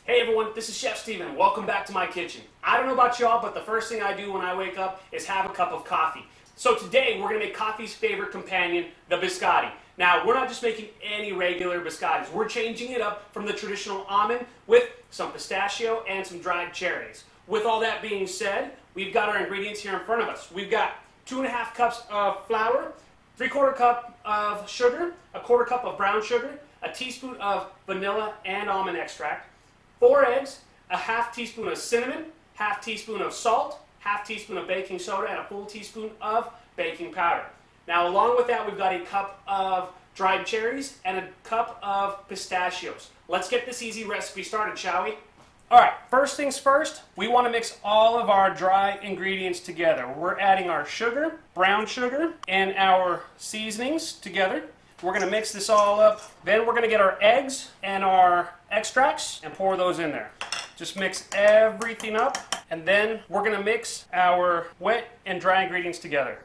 Hey everyone, this is Chef Steven. Welcome back to my kitchen. I don't know about y'all, but the first thing I do when I wake up is have a cup of coffee. So today we're going to make coffee's favorite companion, the Biscotti. Now, we're not just making any regular biscottis. We're changing it up from the traditional almond with some pistachio and some dried cherries. With all that being said, we've got our ingredients here in front of us. We've got 2.5 cups of flour, 3/4 cup of sugar, 1/4 cup of brown sugar, a teaspoon of vanilla and almond extract, 4 eggs, a 1/2 teaspoon of cinnamon, 1/2 teaspoon of salt, 1/2 teaspoon of baking soda, and a full teaspoon of baking powder. Now, along with that, we've got a cup of dried cherries and a cup of pistachios. Let's get this easy recipe started, shall we? All right, first things first, we want to mix all of our dry ingredients together. We're adding our sugar, brown sugar, and our seasonings together. We're going to mix this all up. Then we're going to get our eggs and our extracts and pour those in there. Just mix everything up, and then we're going to mix our wet and dry ingredients together.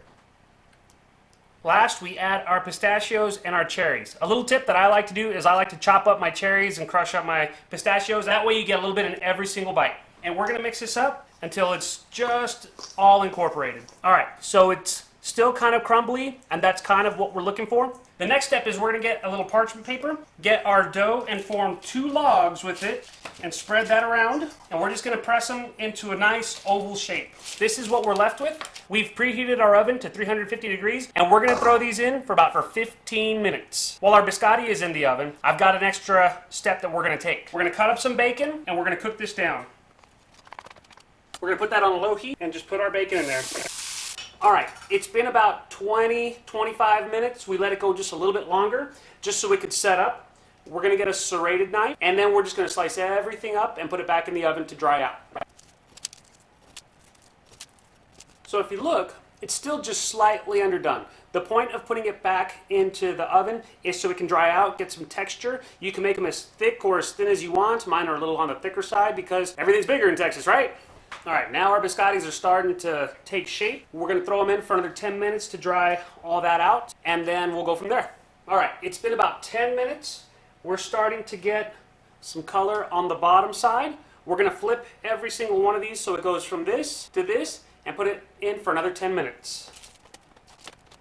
Last, we add our pistachios and our cherries. A little tip that I like to do is I like to chop up my cherries and crush up my pistachios. That way you get a little bit in every single bite. And we're going to mix this up until it's just all incorporated. All right, so it's still kind of crumbly, and that's kind of what we're looking for. The next step is we're going to get a little parchment paper, get our dough and form 2 logs with it, and spread that around, and we're just going to press them into a nice oval shape. This is what we're left with. We've preheated our oven to 350 degrees, and we're going to throw these in for about 15 minutes. While our biscotti is in the oven, I've got an extra step that we're going to take. We're going to cut up some bacon, and we're going to cook this down. We're going to put that on a low heat and just put our bacon in there. All right, it's been about 20-25 minutes. We let it go just a little bit longer, just so we could set up. We're gonna get a serrated knife, and then we're just gonna slice everything up and put it back in the oven to dry out. So if you look, it's still just slightly underdone. The point of putting it back into the oven is so it can dry out, get some texture. You can make them as thick or as thin as you want. Mine are a little on the thicker side because everything's bigger in Texas, right? All right, now our biscottis are starting to take shape. We're going to throw them in for another 10 minutes to dry all that out, and then we'll go from there. All right, it's been about 10 minutes. We're starting to get some color on the bottom side. We're going to flip every single one of these so it goes from this to this and put it in for another 10 minutes.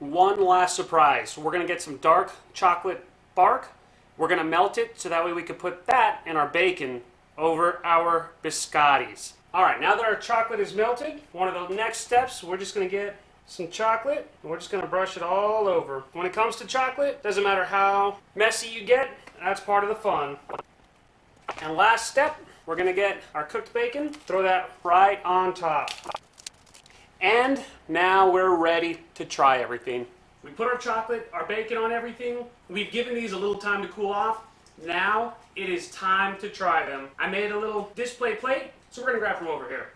One last surprise. We're going to get some dark chocolate bark. We're going to melt it so that way we can put that in our bacon over our biscottis. All right, now that our chocolate is melted, one of the next steps, we're just going to get some chocolate, and we're just going to brush it all over. When it comes to chocolate, doesn't matter how messy you get, that's part of the fun. And last step, we're going to get our cooked bacon, throw that right on top. And now we're ready to try everything. We put our chocolate, our bacon on everything. We've given these a little time to cool off. Now it is time to try them. I made a little display plate, so we're going to grab from over here.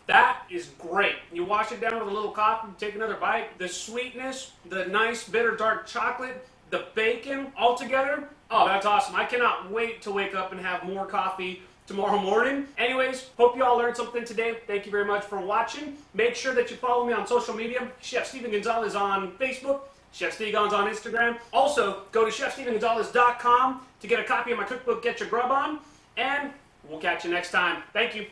That is great. You wash it down with a little coffee, take another bite. The sweetness, the nice bitter dark chocolate, the bacon, all together. Oh, that's awesome. I cannot wait to wake up and have more coffee tomorrow morning. Anyways, hope you all learned something today. Thank you very much for watching. Make sure that you follow me on social media. Chef Steven Gonzalez on Facebook. Chef Steve Gonz on Instagram. Also, go to chefstevengonzalez.com to get a copy of my cookbook, Get Your Grub On. And we'll catch you next time. Thank you.